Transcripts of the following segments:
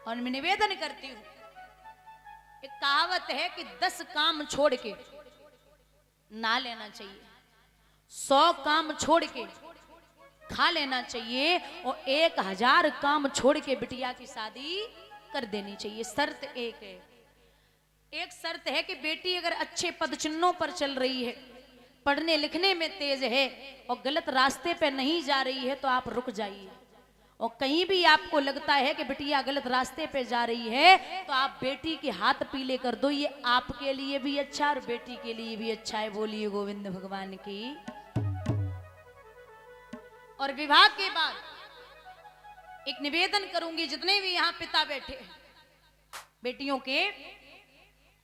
और मैं निवेदन करती हूँ, एक कहावत है कि 10 काम छोड़ के ना लेना चाहिए, 100 काम छोड़ के खा लेना चाहिए, और 1000 काम छोड़ के बिटिया की शादी कर देनी चाहिए। शर्त एक है, एक शर्त है कि बेटी अगर अच्छे पद चिन्हों पर चल रही है, पढ़ने लिखने में तेज है और गलत रास्ते पे नहीं जा रही है तो आप रुक जाइए। और कहीं भी आपको लगता है कि बिटिया गलत रास्ते पे जा रही है तो आप बेटी के हाथ पीले कर दो, ये आपके लिए भी अच्छा और बेटी के लिए भी अच्छा है। बोलिए गोविंद भगवान की। और विवाह के बाद एक निवेदन करूंगी, जितने भी यहाँ पिता बैठे हैं बेटियों के,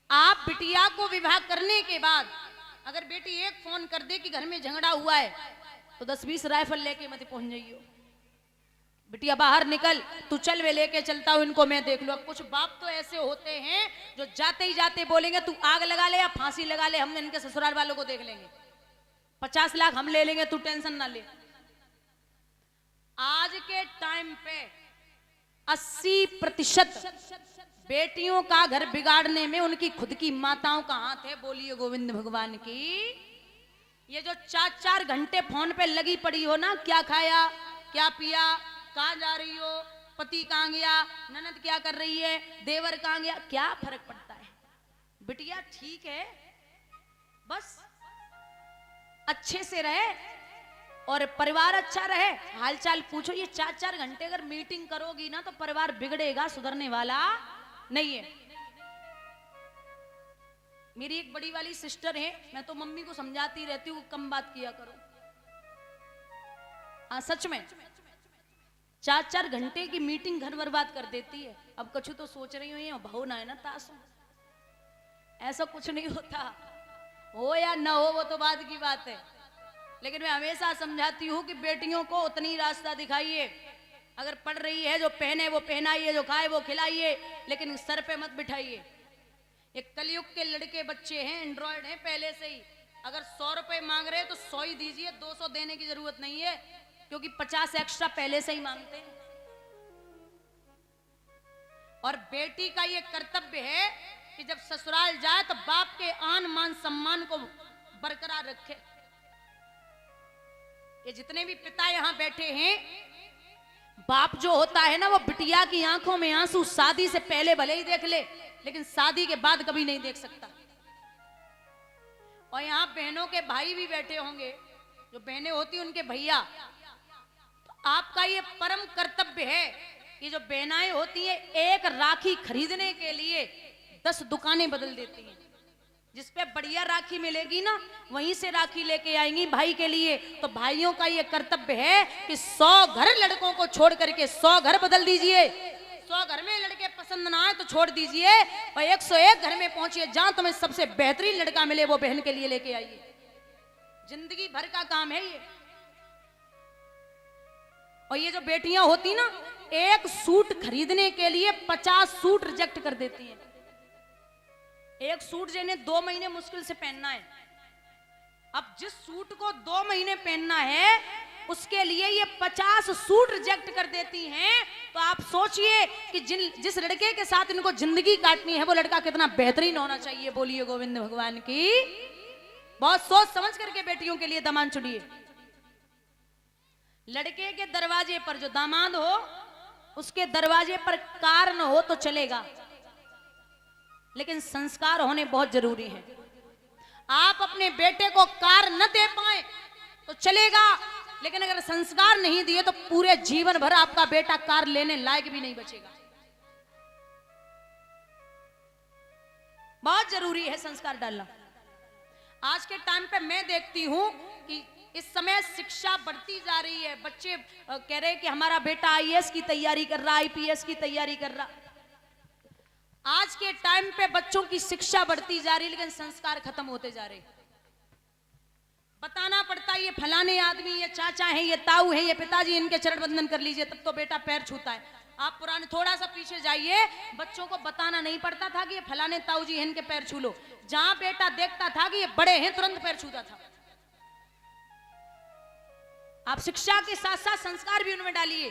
आप बिटिया को विवाह करने के बाद अगर बेटी एक फोन कर दे कि घर में झगड़ा हुआ है तो 10-20 राइफल लेके मत पहुंच जाइयो। बिटिया बाहर निकल, तू चल, वे लेके चलता हूं, इनको मैं देख लूं। कुछ बाप तो ऐसे होते हैं जो जाते ही जाते बोलेंगे तू आग लगा ले या फांसी लगा ले, हम इनके ससुराल वालों को देख लेंगे, 50 लाख हम ले लेंगे, तू टेंशन ना ले। आज के टाइम पे 80% बेटियों का घर बिगाड़ने में उनकी खुद की माताओं का हाथ है। बोलिए गोविंद भगवान की। ये जो 4-4 घंटे फोन पे लगी पड़ी हो ना, क्या खाया, क्या पिया, कहाँ जा रही हो, पति कहाँ गया, ननद क्या कर रही है, देवर कहाँ गया, क्या फर्क पड़ता है। बिटिया ठीक है, बस अच्छे से रहे और परिवार अच्छा रहे, हालचाल पूछो। ये 4-4 घंटे अगर मीटिंग करोगी ना तो परिवार बिगड़ेगा, सुधरने वाला नहीं है। मेरी एक बड़ी वाली सिस्टर है, मैं तो मम्मी को समझाती रहती हूँ कम बात किया करो। हाँ सच में 4-4 घंटे की मीटिंग घर बर्बाद कर देती है। अब कछु तो सोच रही हूँ भाव ना है ना तासो, ऐसा कुछ नहीं होता, हो या ना हो वो तो बाद की बात है। लेकिन मैं हमेशा समझाती हूँ कि बेटियों को उतनी रास्ता दिखाइए, अगर पढ़ रही है जो पहने वो पहनाइए, जो खाए वो खिलाइए, लेकिन सर पे मत बिठाइए। एक कलयुग के लड़के बच्चे हैं, एंड्रॉयड हैं पहले से ही, अगर 100 रुपए मांग रहे हैं तो 100 ही दीजिए, 200 देने की जरूरत नहीं है, क्योंकि 50 एक्स्ट्रा पहले से ही मांगते हैं। और बेटी का ये कर्तव्य है कि जब ससुराल जाए तो बाप के आन मान सम्मान को बरकरार रखे। ये जितने भी पिता यहां बैठे हैं, बाप जो होता है ना वो बिटिया की आंखों में आंसू शादी से पहले भले ही देख ले, लेकिन शादी के बाद कभी नहीं देख सकता। और यहां बहनों के भाई भी बैठे होंगे, जो बहनें होती उनके भैया, तो आपका ये परम कर्तव्य है कि जो बहनाएं होती हैं एक राखी खरीदने के लिए 10 दुकानें बदल देती हैं। जिसपे बढ़िया राखी मिलेगी ना वहीं से राखी लेके आएंगी भाई के लिए। तो भाइयों का ये कर्तव्य है कि 100 घर लड़कों को छोड़ करके 100 घर बदल दीजिए। 100 घर में लड़के पसंद ना आए तो छोड़ दीजिए, और 101 घर में पहुंचिए जहां तुम्हें सबसे बेहतरीन लड़का मिले वो बहन के लिए लेके आइए। जिंदगी भर का काम है ये। और ये जो बेटियां होती ना, एक सूट खरीदने के लिए 50 सूट रिजेक्ट कर देती हैं। एक सूट जिन्हें 2 महीने मुश्किल से पहनना है, अब जिस सूट को 2 महीने पहनना है उसके लिए ये 50 सूट रिजेक्ट कर देती हैं। तो आप सोचिए कि जिस लड़के के साथ इनको जिंदगी काटनी है वो लड़का कितना बेहतरीन होना चाहिए। बोलिए गोविंद भगवान की। बहुत सोच समझ करके बेटियों के लिए दामाद चुनिए। लड़के के दरवाजे पर जो दामाद हो उसके दरवाजे पर कार न हो तो चलेगा, लेकिन संस्कार होने बहुत जरूरी है। आप अपने बेटे को कार न दे पाए तो चलेगा, लेकिन अगर संस्कार नहीं दिए तो पूरे जीवन भर आपका बेटा कार लेने लायक भी नहीं बचेगा। बहुत जरूरी है संस्कार डालना। आज के टाइम पे मैं देखती हूं कि इस समय शिक्षा बढ़ती जा रही है। बच्चे कह रहे हैं कि हमारा बेटा आईएएस की तैयारी कर रहा, आईपीएस की तैयारी कर रहा। आज के टाइम पे बच्चों की शिक्षा बढ़ती जा रही, लेकिन संस्कार खत्म होते जा रहे। बताना पड़ता है ये फलाने आदमी, ये चाचा हैं, ये ताऊ हैं, ये पिताजी, इनके चरण बंदन कर लीजिए तब तो बेटा पैर छूता है। आप पुराने थोड़ा सा पीछे जाइए, बच्चों को बताना नहीं पड़ता था कि ये फलाने ताऊ जी हैं, इनके पैर छू लो। जहां बेटा देखता था कि ये बड़े हैं तुरंत पैर छूता था। आप शिक्षा के साथ साथ संस्कार भी उनमें डालिए।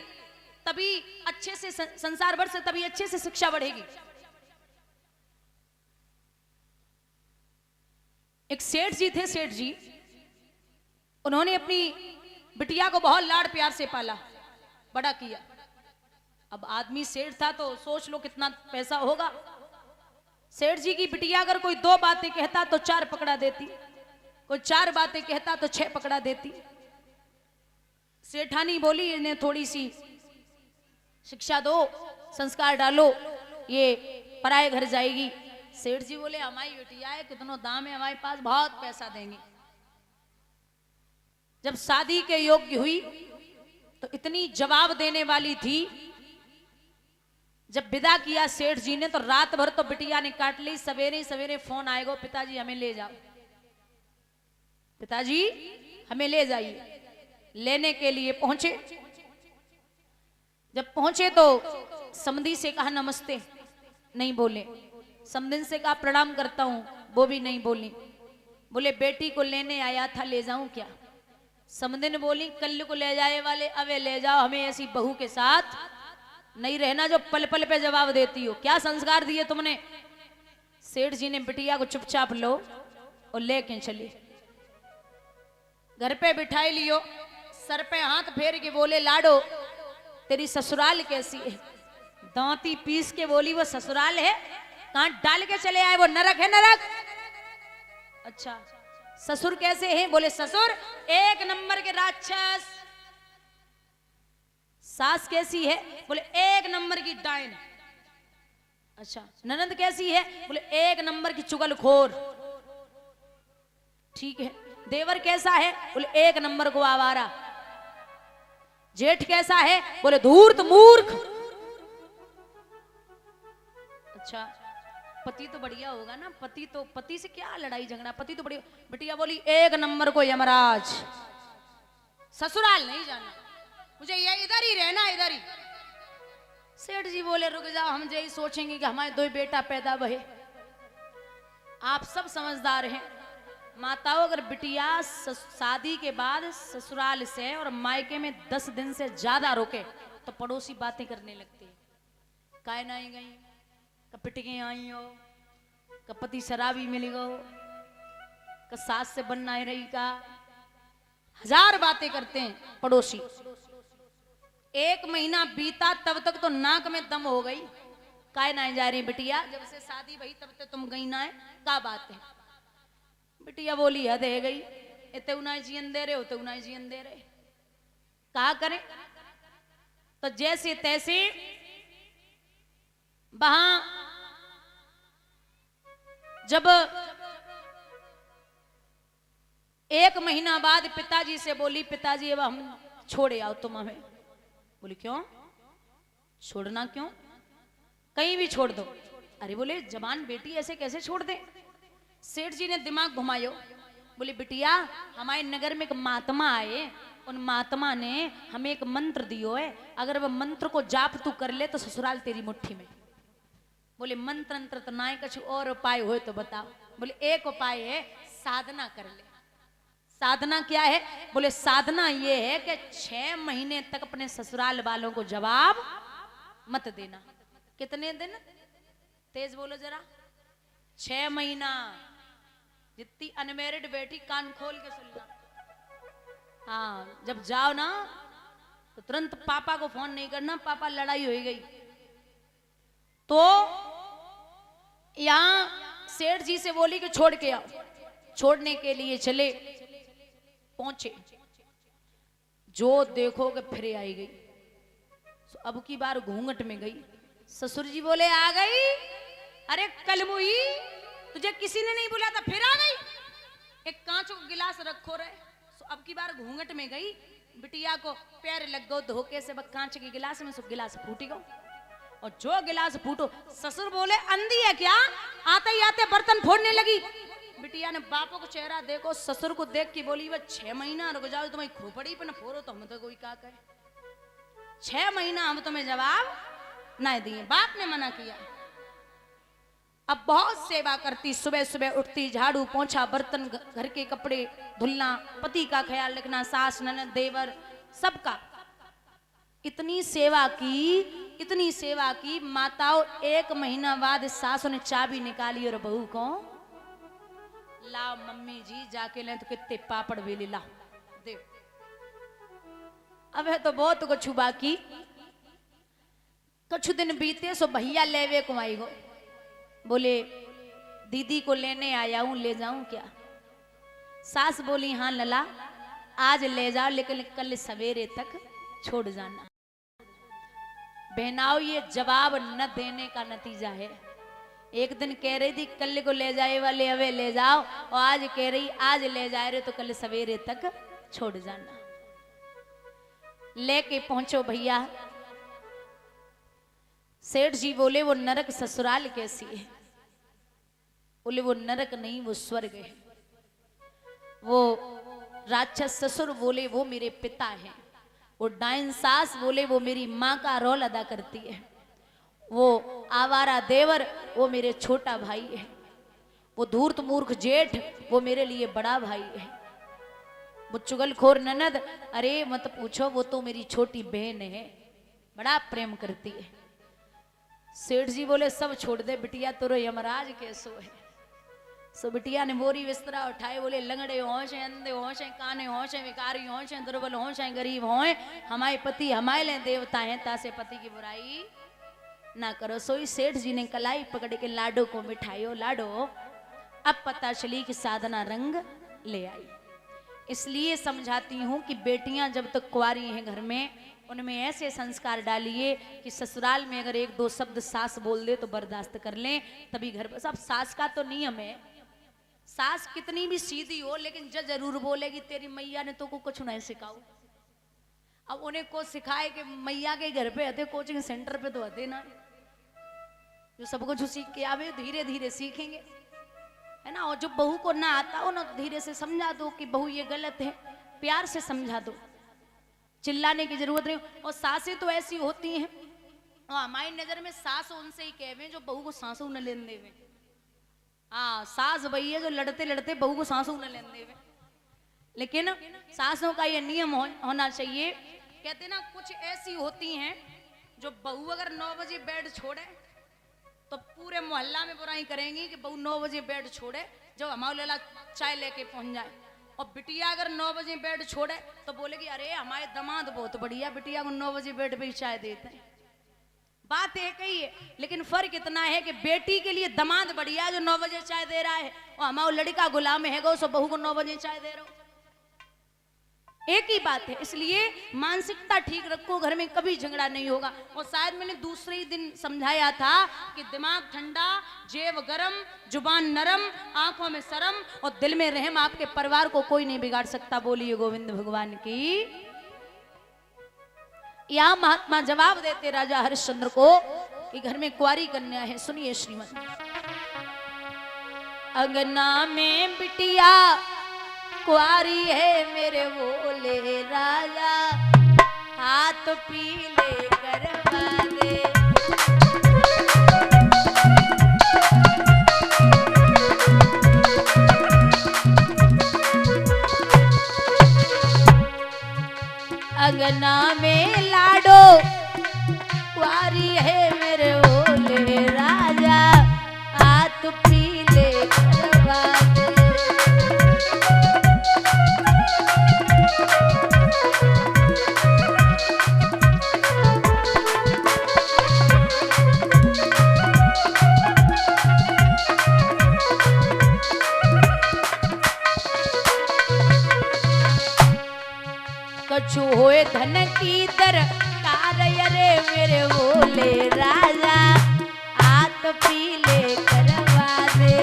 तभी अच्छे से संसार बढ़ से, तभी अच्छे से शिक्षा बढ़ेगी। एक सेठ जी थे, सेठ जी, उन्होंने अपनी बिटिया को बहुत लाड़ प्यार से पाला, बड़ा किया। अब आदमी सेठ था तो सोच लो कितना पैसा होगा। सेठ जी की बिटिया अगर कोई 2 बातें कहता तो 4 पकड़ा देती, कोई 4 बातें कहता तो 6 पकड़ा देती। सेठानी बोली इन्हें थोड़ी सी शिक्षा दो, संस्कार डालो, ये पराये घर जाएगी। सेठ जी बोले हमारी बिटिया है, कितना दाम है हमारे पास, बहुत पैसा देंगे। जब शादी के योग्य हुई तो इतनी जवाब देने वाली थी, जब विदा किया सेठ जी ने तो रात भर तो बिटिया ने काट ली। सवेरे सवेरे फोन आएगा, पिताजी हमें ले जाओ, पिताजी हमें ले जाइए। लेने के लिए पहुंचे। जब पहुंचे तो समधी से कहा नमस्ते, नहीं बोले। समधिन से कहा प्रणाम करता हूं, वो भी नहीं बोली। बोले बेटी को लेने आया था, ले जाऊं क्या? समधिन बोली कल को ले जाए वाले अबे ले जाओ, हमें ऐसी बहू के साथ नहीं रहना जो पल पल पे जवाब देती हो। क्या संस्कार दिए तुमने? सेठ जी ने बिटिया को चुपचाप लो और लेके चली, घर पे बिठाई लियो, सर पे हाथ फेर के बोले लाडो तेरी ससुराल कैसी है? दांती पीस के बोली वो ससुराल है, कांट डाल के चले आए, वो नरक है नरक। अच्छा ससुर कैसे हैं? बोले ससुर 1 नंबर के राक्षस। सास कैसी है? बोले 1 नंबर की डायन। अच्छा ननद कैसी है? बोले 1 नंबर की चुगलखोर। ठीक है। देवर कैसा है? बोले 1 नंबर को आवारा। जेठ कैसा है? बोले धूर्त मूर्ख। अच्छा पति तो बढ़िया होगा ना, पति तो, पति से क्या लड़ाई झगड़ा, पति तो बढ़िया। बिटिया बोली 1 नंबर को यमराज। ससुराल नहीं जाना मुझे, ये इधर ही रहना, इधर ही। सेठ जी बोले रुक जाओ, हम यही सोचेंगे कि हमारे 2 बेटा पैदा भये। आप सब समझदार हैं माताओं, अगर बिटिया शादी के बाद ससुराल से और मायके में 10 दिन से ज्यादा रोके तो पड़ोसी बातें करने लगते हैं। काय ना गई, पिटके आई हो, पति शराबी मिल गो, सास से बनना ही रही का, 1000 बातें करते हैं पड़ोसी। 1 महीना बीता तब तक तो नाक में दम हो गई। काय ना जा रही बिटिया, जब से शादी भई तब तक तुम गई ना है, का बात है? बिटिया बोली हद है गई, इतने उनाई जीवन दे रहे हो, तो उनाई जीवन दे रहे, कहा करें? तो जैसे तैसे वहां जब 1 महीना बाद पिताजी से बोली पिताजी अब हम छोड़े आओ तुम हमें। बोली क्यों छोड़ना, क्यों? कहीं भी छोड़ दो। अरे बोले जवान बेटी ऐसे कैसे छोड़ दे? सेठ जी ने दिमाग घुमायो। बोली बिटिया हमारे नगर में एक महात्मा आए, उन महात्मा ने हमें एक मंत्र दियो है, अगर वह मंत्र को जाप तू कर ले तो ससुराल तेरी मुट्ठी में। बोले मंत्र अंत्र तो ना, कुछ और उपाय हो तो बताओ। बोले एक उपाय है, साधना कर ले। साधना क्या है? बोले साधना ये है कि 6 महीने तक अपने ससुराल वालों को जवाब मत देना। कितने दिन? तेज बोलो जरा। 6 महीना। जितनी अनमेरिड बेटी कान खोल के सुनना। हाँ जब जाओ ना तो तुरंत पापा को फोन नहीं करना, पापा लड़ाई हो गई। तो यहां सेठ जी से बोली कि छोड़ के आओ। छोड़ने के लिए चले, पहुंचे, जो देखोगे फिर आई गई। अब की बार घूंघट में गई। ससुर जी बोले आ गई? अरे कल मुई तुझे किसी ने नहीं बुलाया था, फिर आ गई? एक कांच को गिलास रखो रहे। अब की बार घूंघट में गई, बिटिया को पैर लग गो धोखे से, कांच के गिलास में, सब गिलास फूटी गो। और जो गिलास फूटो, ससुर बोले अंधी है क्या? आते ही आते बर्तन फोड़ने लगी। बिटिया ने बापों को चेहरा देखो, ससुर को देख के बोली वह 6 महीना रुक जाओ, तुम्हें खोपड़ी पे न फोड़ो तो हम तो कोई क्या कहे। 6 महीना हम तुम्हें जवाब ना दिए, बाप ने मना किया। अब बहुत सेवा करती, सुबह सुबह उठती, झाड़ू पोंछा, बर्तन, घर के कपड़े धुलना, पति का ख्याल रखना, सास ननद देवर सबका। इतनी सेवा की, इतनी सेवा की। माताओं 1 महीना बाद सासों ने चाबी निकाली और बहू को लाओ मम्मी जी जाके ले तो कितने पापड़ बेले लाओ दे। अब है तो बहुत कुछ बाकी। कुछ दिन बीते सो भैया लेवे को आई गो, बोले दीदी को लेने आया हूं, ले जाऊं क्या? सास बोली हाँ लला आज ले जाओ, लेकिन कल सवेरे तक छोड़ जाना। बहनाओं ये जवाब न देने का नतीजा है। एक दिन कह रही थी कल को ले जाए वाले अवे ले जाओ, और आज कह रही आज ले जाए रहे तो कल सवेरे तक छोड़ जाना। लेके पहुंचो भैया। सेठ जी बोले वो नरक ससुराल कैसी है? बोले वो नरक नहीं वो स्वर्ग है। वो राक्षस ससुर बोले वो मेरे पिता हैं। वो डाइन सास बोले वो मेरी माँ का रोल अदा करती है। वो आवारा देवर वो मेरे छोटा भाई है। वो धूर्त मूर्ख जेठ वो मेरे लिए बड़ा भाई है। वो चुगलखोर ननद अरे मत पूछो वो तो मेरी छोटी बहन है, बड़ा प्रेम करती है। सेठ जी बोले सब छोड़ दे बिटिया, तो यमराज कैसो है। सो बिटिया ने बोरी बिस्तरा उठाए, बोले लंगड़े होश हैं, अंधे होश हैं, काने होश हैं, विकारी होश हैं, दुर्बल होश हैं, गरीब हों, हमारे पति हमारे लिए देवता हैं, तासे पति की बुराई ना करो। सोई सेठ जी ने कलाई पकड़ के लाडो को मिठाइयो लाडो। अब पता चली कि साधना रंग ले आई। इसलिए समझाती हूँ कि बेटियां जब तक कुंवारी हैं घर में, उनमें ऐसे संस्कार डालिए कि ससुराल में अगर 1-2 शब्द सास बोल दे तो बर्दाश्त कर लें, तभी घर पर। सब सास का तो नियम है, सास कितनी भी सीधी हो लेकिन जरूर बोलेगी तेरी मैया ने तो को कुछ नहीं सिखाओ। अब उन्हें को सिखाए कि मैया के घर पे आते, कोचिंग सेंटर पे तो आते ना, जो सब कुछ सीख के आवे धीरे धीरे सीखेंगे, है ना। और जो बहू को ना आता हो ना, तो धीरे से समझा दो कि बहू ये गलत है, प्यार से समझा दो, चिल्लाने की जरूरत नहीं। और सासें तो ऐसी होती हैं, और हमारी नजर में सास उनसे ही कहवे जो बहू को सांसों न लेने देवे। हाँ सास वही है जो लड़ते लड़ते बहू को सांसों न लेने देवे। लेकिन सासों का ये नियम होना चाहिए। कहते ना कुछ ऐसी होती हैं जो बहू अगर 9 बजे बेड छोड़े तो पूरे मोहल्ला में बुराई करेंगी कि बहू 9 बजे बेड छोड़े, जब हमारे लाला चाय लेके पहुंच जाए। और बिटिया अगर 9 बजे बेड छोड़े तो बोलेगी अरे हमारे दामाद बहुत बढ़िया, बिटिया को 9 बजे बेड पे ही चाय देते हैं। बात एक ही है, लेकिन फर्क इतना है कि बेटी के लिए दामाद बढ़िया जो 9 बजे चाय दे रहा है, और हमारा लड़का गुलाम है गो सो बहू को 9 बजे चाय दे रहा हो, एक ही बात है। इसलिए मानसिकता ठीक रखो, घर में कभी झगड़ा नहीं होगा। और शायद मैंने दूसरे ही दिन समझाया था कि दिमाग ठंडा, जेब गरम, जुबान नरम, आंखों में शर्म और दिल में रहम, आपके परिवार को कोई नहीं बिगाड़ सकता। बोलिए गोविंद भगवान की। यहां महात्मा जवाब देते राजा हरिश्चंद्र को कि घर में कुंवारी कन्या है। सुनिए श्रीमन। अंगना में बिटिया कुंवारी है मेरे बोले राजा, हाथ पीले करवा दे। अंगना में लाडो कुंवारी है मेरे बोले राजा, हाथ पीले करवा दे। कछु होए धन की दरकार रे मेरे बोले राजा, हाथ पीले करवा दे।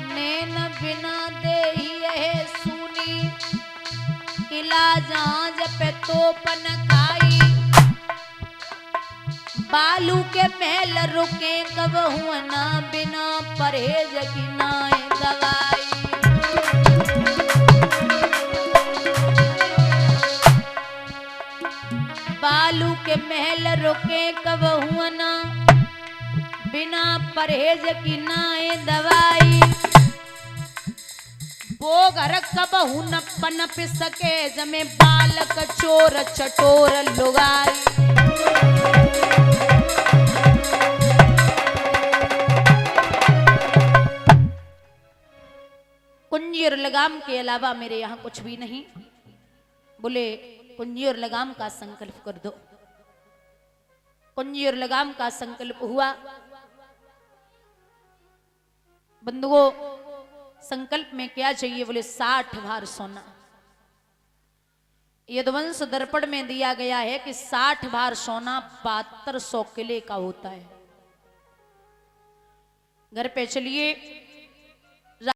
नैन बिना दे है सुनी, किला जांज पे तोपन खाई। बालू के महल रुके कब हुआ ना, बिना परहेज की नाए दवाई। बालू के महल रुके कब हुआ ना, बिना परहेज की नाए दवाई। वो घर कब न पनप सके, जमे बालक चोर चटोर लुगाई। कुंजी और लगाम के अलावा मेरे यहाँ कुछ भी नहीं। बोले कुंजी और लगाम का संकल्प कर दो। कुंजी और लगाम का संकल्प हुआ। बंधुओं, संकल्प में क्या चाहिए? बोले 60 भार सोना। यदुवंश दर्पण में दिया गया है कि 60 भार सोना 7200 किले का होता है। घर पे चलिए